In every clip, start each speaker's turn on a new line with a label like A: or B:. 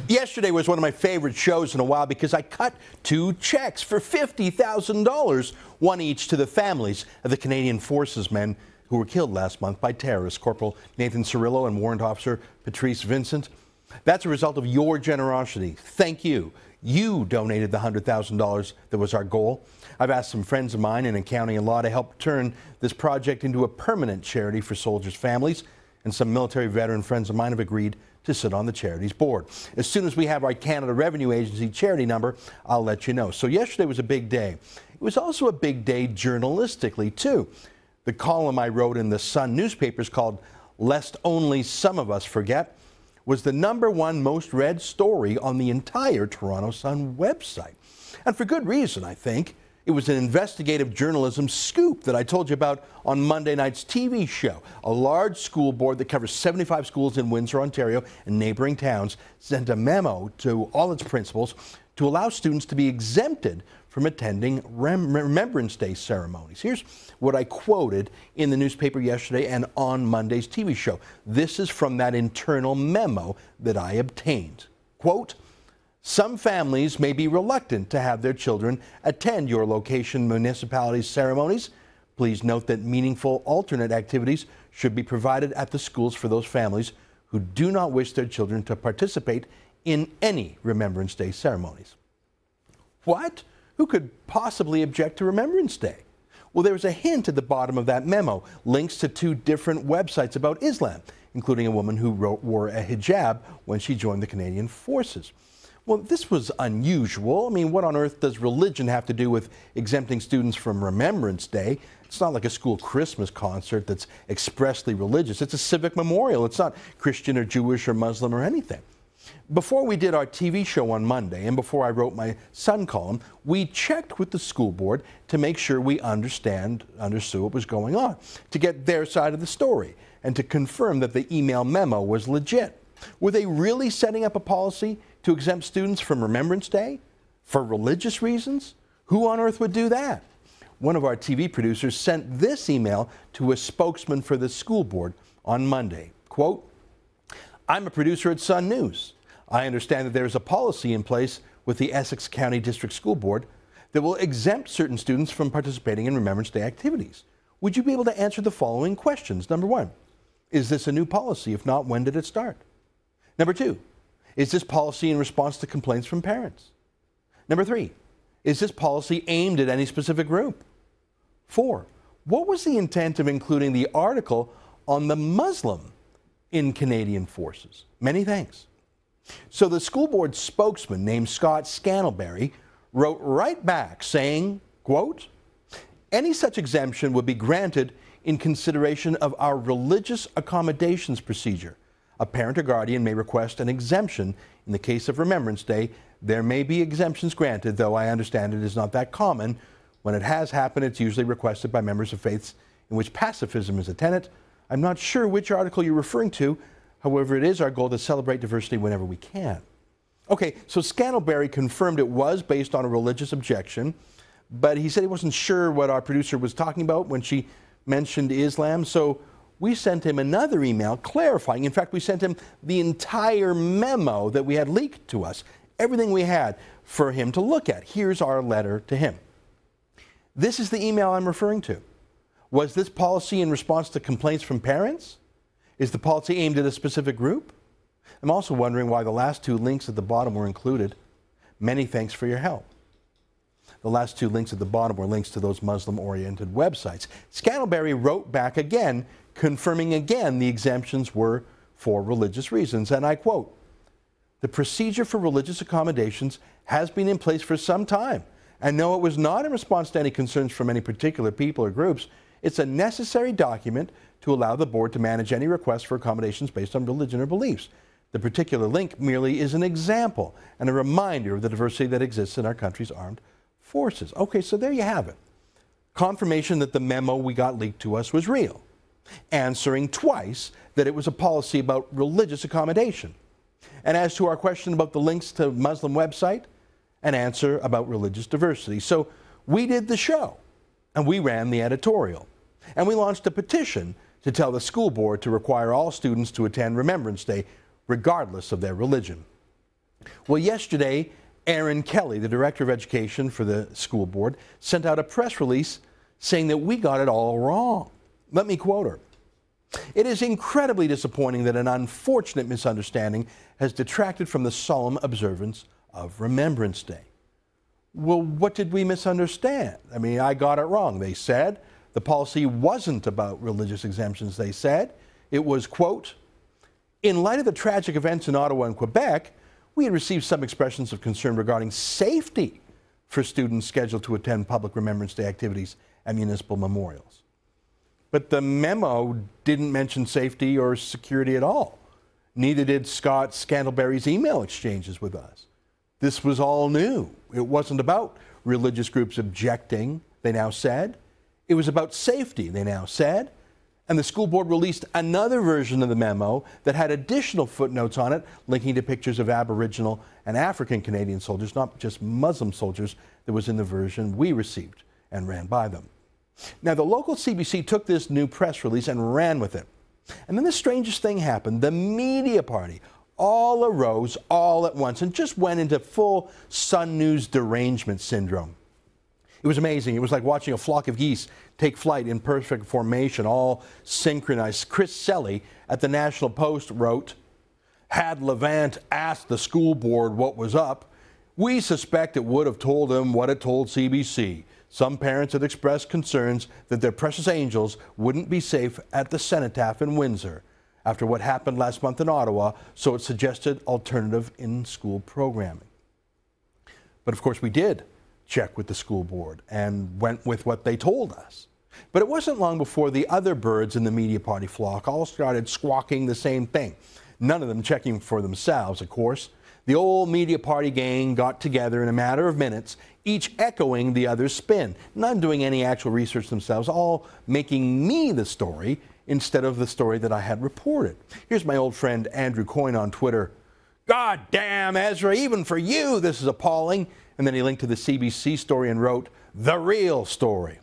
A: Yesterday was one of my favorite shows in a while because I cut two checks for $50,000, one each to the families of the Canadian Forces men who were killed last month by terrorists, Corporal Nathan Cirillo and Warrant Officer Patrice Vincent. That's a result of your generosity. Thank you. You donated the $100,000 that was our goal. I've asked some friends of mine in accounting and law to help turn this project into a permanent charity for soldiers' families, and some military veteran friends of mine have agreed to sit on the charity's board. As soon as we have our Canada Revenue Agency charity number, I'll let you know. So yesterday was a big day. It was also a big day journalistically, too. The column I wrote in the Sun newspapers called "Lest Only Some of Us Forget" was the #1 most read story on the entire Toronto Sun website. And for good reason, I think. It was an investigative journalism scoop that I told you about on Monday night's TV show. A large school board that covers 75 schools in Windsor, Ontario, and neighboring towns sent a memo to all its principals to allow students to be exempted from attending Remembrance Day ceremonies. Here's what I quoted in the newspaper yesterday and on Monday's TV show. This is from that internal memo that I obtained. Quote, "Some families may be reluctant to have their children attend your location municipality's ceremonies. Please note that meaningful alternate activities should be provided at the schools for those families who do not wish their children to participate in any Remembrance Day ceremonies." What? Who could possibly object to Remembrance Day? Well, there was a hint at the bottom of that memo, links to 2 different websites about Islam, including a woman who wore a hijab when she joined the Canadian Forces. Well, this was unusual. I mean, what on earth does religion have to do with exempting students from Remembrance Day? It's not like a school Christmas concert that's expressly religious. It's a civic memorial. It's not Christian or Jewish or Muslim or anything. Before we did our TV show on Monday and before I wrote my Sun column, we checked with the school board to make sure we understood what was going on, to get their side of the story, and to confirm that the email memo was legit. Were they really setting up a policy to exempt students from Remembrance Day for religious reasons? Who on earth would do that? One of our TV producers sent this email to a spokesman for the school board on Monday. Quote, "I'm a producer at Sun News. I understand that there is a policy in place with the Essex County District School Board that will exempt certain students from participating in Remembrance Day activities. Would you be able to answer the following questions? #1, is this a new policy? If not, when did it start? #2, is this policy in response to complaints from parents? #3, is this policy aimed at any specific group? 4, what was the intent of including the article on the Muslim in Canadian Forces? Many thanks." So the school board spokesman named Scott Scantlebury wrote right back saying, quote, "Any such exemption would be granted in consideration of our religious accommodations procedure. A parent or guardian may request an exemption. In the case of Remembrance Day, there may be exemptions granted, though I understand it is not that common. When it has happened, it's usually requested by members of faiths in which pacifism is a tenet. I'm not sure which article you're referring to. However, it is our goal to celebrate diversity whenever we can." Okay, so Scantlebury confirmed it was based on a religious objection, but he said he wasn't sure what our producer was talking about when she mentioned Islam, so we sent him another email clarifying. In fact, we sent him the entire memo that we had leaked to us, everything we had for him to look at. Here's our letter to him. This is the email I'm referring to. Was this policy in response to complaints from parents? Is the policy aimed at a specific group? I'm also wondering why the last 2 links at the bottom were included. Many thanks for your help. The last 2 links at the bottom were links to those Muslim-oriented websites. Scantlebury wrote back again, confirming again the exemptions were for religious reasons, and I quote, "The procedure for religious accommodations has been in place for some time, and no, it was not in response to any concerns from any particular people or groups. It's a necessary document to allow the board to manage any requests for accommodations based on religion or beliefs. The particular link merely is an example and a reminder of the diversity that exists in our country's armed forces." Okay, so there you have it. Confirmation that the memo we got leaked to us was real. Answering twice that it was a policy about religious accommodation. And as to our question about the links to Muslim website, an answer about religious diversity. So we did the show, and we ran the editorial, and we launched a petition to tell the school board to require all students to attend Remembrance Day, regardless of their religion. Well, yesterday, Erin Kelly, the Director of Education for the school board, sent out a press release saying that we got it all wrong. Let me quote her. "It is incredibly disappointing that an unfortunate misunderstanding has detracted from the solemn observance of Remembrance Day." Well, what did we misunderstand? I mean, I got it wrong. They said the policy wasn't about religious exemptions. They said it was, quote, "In light of the tragic events in Ottawa and Quebec, we had received some expressions of concern regarding safety for students scheduled to attend public Remembrance Day activities at municipal memorials." But the memo didn't mention safety or security at all. Neither did Scott Scantlebury's email exchanges with us. This was all new. It wasn't about religious groups objecting, they now said. It was about safety, they now said. And the school board released another version of the memo that had additional footnotes on it linking to pictures of Aboriginal and African Canadian soldiers, not just Muslim soldiers, that was in the version we received and ran by them. Now, the local CBC took this new press release and ran with it. And then the strangest thing happened. The media party all arose all at once and just went into full Sun News derangement syndrome. It was amazing. It was like watching a flock of geese take flight in perfect formation, all synchronized. Chris Selly at the National Post wrote, "Had Levant asked the school board what was up, we suspect it would have told them what it told CBC. Some parents had expressed concerns that their precious angels wouldn't be safe at the cenotaph in Windsor after what happened last month in Ottawa, so it suggested alternative in-school programming." But of course we did check with the school board and went with what they told us. But it wasn't long before the other birds in the media party flock all started squawking the same thing. None of them checking for themselves, of course. The old media party gang got together in a matter of minutes, each echoing the other's spin, not doing any actual research themselves, all making me the story instead of the story that I had reported. Here's my old friend Andrew Coyne on Twitter. "God damn, Ezra, even for you, this is appalling." And then he linked to the CBC story and wrote, "The real story."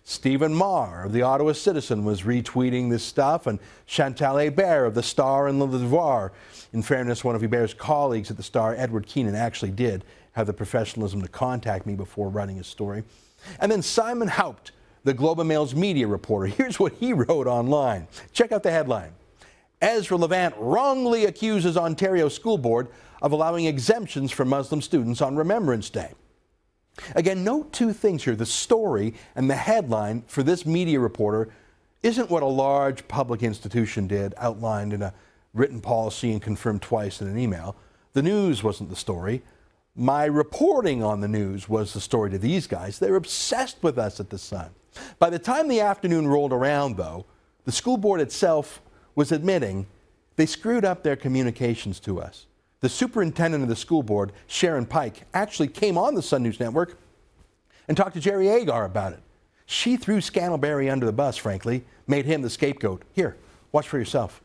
A: Stephen Marr of the Ottawa Citizen was retweeting this stuff, and Chantal Hébert of the Star and Le Devoir. In fairness, one of Hébert's colleagues at the Star, Edward Keenan, actually did have the professionalism to contact me before running his story. And then Simon Haupt, the Globe and Mail's media reporter. Here's what he wrote online. Check out the headline. "Ezra Levant wrongly accuses Ontario School Board of allowing exemptions for Muslim students on Remembrance Day." Again, note two things here. The story and the headline for this media reporter isn't what a large public institution did, outlined in a written policy and confirmed twice in an email. The news wasn't the story. My reporting on the news was the story to these guys. They're obsessed with us at the Sun. By the time the afternoon rolled around, though, the school board itself was admitting they screwed up their communications to us. The superintendent of the school board, Sharon Pike, actually came on the Sun News Network and talked to Jerry Agar about it. She threw Scantlebury under the bus, frankly, made him the scapegoat. Here, watch for yourself.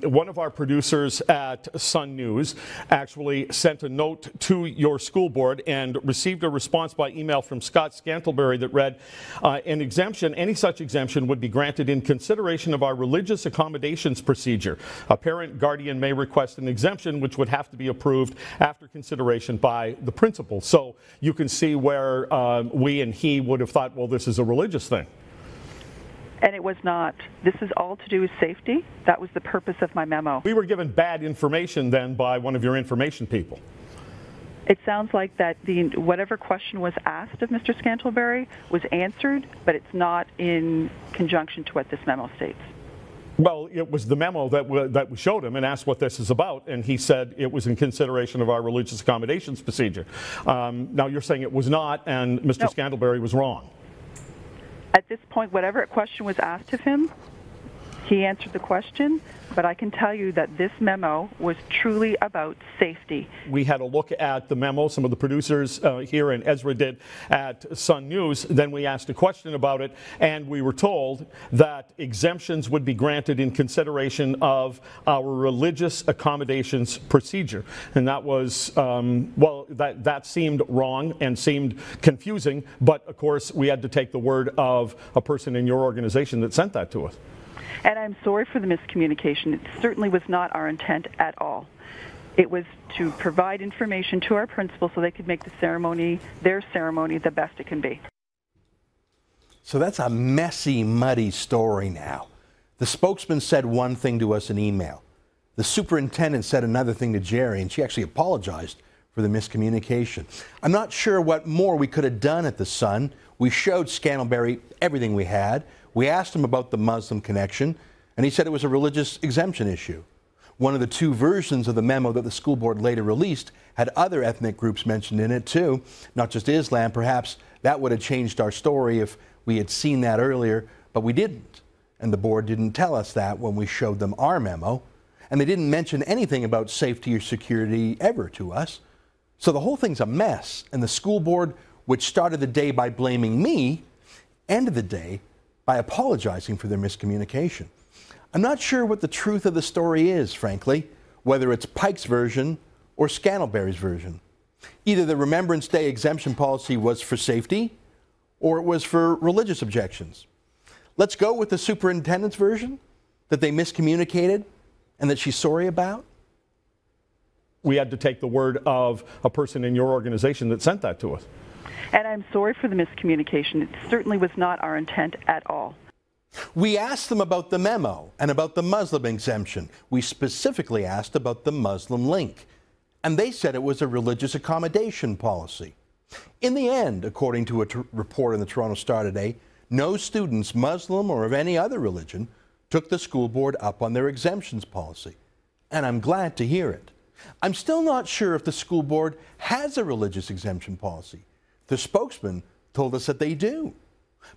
B: One of our producers at Sun News actually sent a note to your school board and received a response by email from Scott Scantlebury that read, "An exemption, any such exemption would be granted in consideration of our religious accommodations procedure. A parent guardian may request an exemption which would have to be approved after consideration by the principal." So you can see where we and he would have thought, well, this is a religious thing.
C: And it was not. This is all to do with safety. That was the purpose of my memo.
B: We were given bad information then by one of your information people.
C: It sounds like that whatever question was asked of Mr. Scantlebury was answered, but it's not in conjunction to what this memo states.
B: Well, it was the memo that we showed him and asked what this is about, and he said it was in consideration of our religious accommodations procedure. Now you're saying it was not, and Mr. Scantlebury was wrong.
C: At this point, whatever question was asked of him, he answered the question, but I can tell you that this memo was truly about safety.
B: We had a look at the memo, some of the producers here, and Ezra did at Sun News. Then we asked a question about it, and we were told that exemptions would be granted in consideration of our religious accommodations procedure. And that was, well, that seemed wrong and seemed confusing, but of course we had to take the word of a person in your organization that sent that to us.
C: And I'm sorry for the miscommunication. It certainly was not our intent at all. It was to provide information to our principals so they could make their ceremony, the best it can be.
A: So that's a messy, muddy story now. The spokesman said one thing to us in email. The superintendent said another thing to Jerry, and she actually apologized for the miscommunication. I'm not sure what more we could have done at the Sun. We showed Scantlebury everything we had. We asked him about the Muslim connection, and he said it was a religious exemption issue. One of the two versions of the memo that the school board later released had other ethnic groups mentioned in it too, not just Islam. Perhaps that would have changed our story if we had seen that earlier, but we didn't. And the board didn't tell us that when we showed them our memo. And they didn't mention anything about safety or security ever to us. So the whole thing's a mess. And the school board, which started the day by blaming me, ended the day by apologizing for their miscommunication. I'm not sure what the truth of the story is, frankly, whether it's Pike's version or Scantlebury's version. Either the Remembrance Day exemption policy was for safety or it was for religious objections. Let's go with the superintendent's version, that they miscommunicated and that she's sorry about.
B: We had to take the word of a person in your organization that sent that to us.
C: And I'm sorry for the miscommunication. It certainly was not our intent at all.
A: We asked them about the memo and about the Muslim exemption. We specifically asked about the Muslim link. And they said it was a religious accommodation policy. In the end, according to a report in the Toronto Star today, no students, Muslim or of any other religion, took the school board up on their exemptions policy. And I'm glad to hear it. I'm still not sure if the school board has a religious exemption policy. The spokesman told us that they do.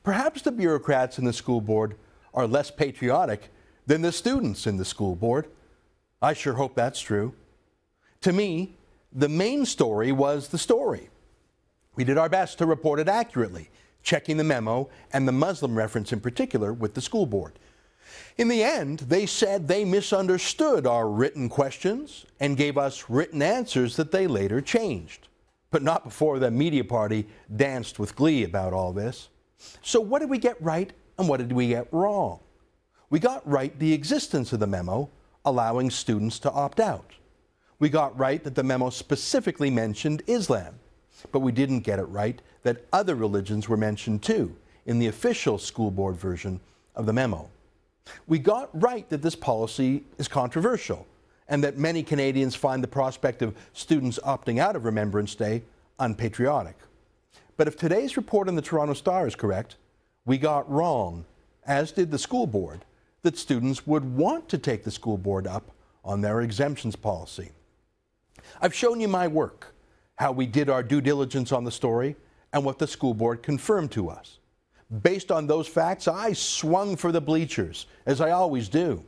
A: Perhaps the bureaucrats in the school board are less patriotic than the students in the school board. I sure hope that's true. To me, the main story was the story. We did our best to report it accurately, checking the memo and the Muslim reference in particular with the school board. In the end, they said they misunderstood our written questions and gave us written answers that they later changed. But not before the media party danced with glee about all this. So what did we get right and what did we get wrong? We got right the existence of the memo, allowing students to opt out. We got right that the memo specifically mentioned Islam, but we didn't get it right that other religions were mentioned too in the official school board version of the memo. We got right that this policy is controversial and that many Canadians find the prospect of students opting out of Remembrance Day unpatriotic. But if today's report in the Toronto Star is correct, we got wrong, as did the school board, that students would want to take the school board up on their exemptions policy. I've shown you my work, how we did our due diligence on the story, and what the school board confirmed to us. Based on those facts, I swung for the bleachers, as I always do.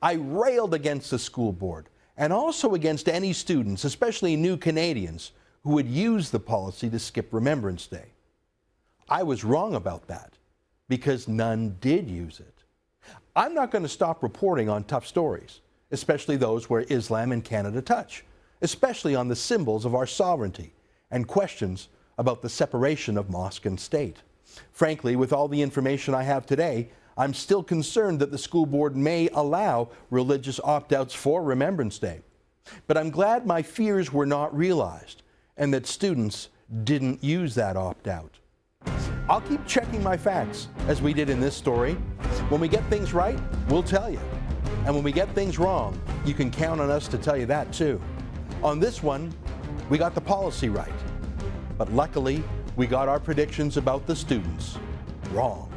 A: I railed against the school board, and also against any students, especially new Canadians, who would use the policy to skip Remembrance Day. I was wrong about that, because none did use it. I'm not going to stop reporting on tough stories, especially those where Islam and Canada touch, especially on the symbols of our sovereignty and questions about the separation of mosque and state. Frankly, with all the information I have today, I'm still concerned that the school board may allow religious opt-outs for Remembrance Day. But I'm glad my fears were not realized and that students didn't use that opt-out. I'll keep checking my facts, as we did in this story. When we get things right, we'll tell you. And when we get things wrong, you can count on us to tell you that too. On this one, we got the policy right. But luckily, we got our predictions about the students wrong.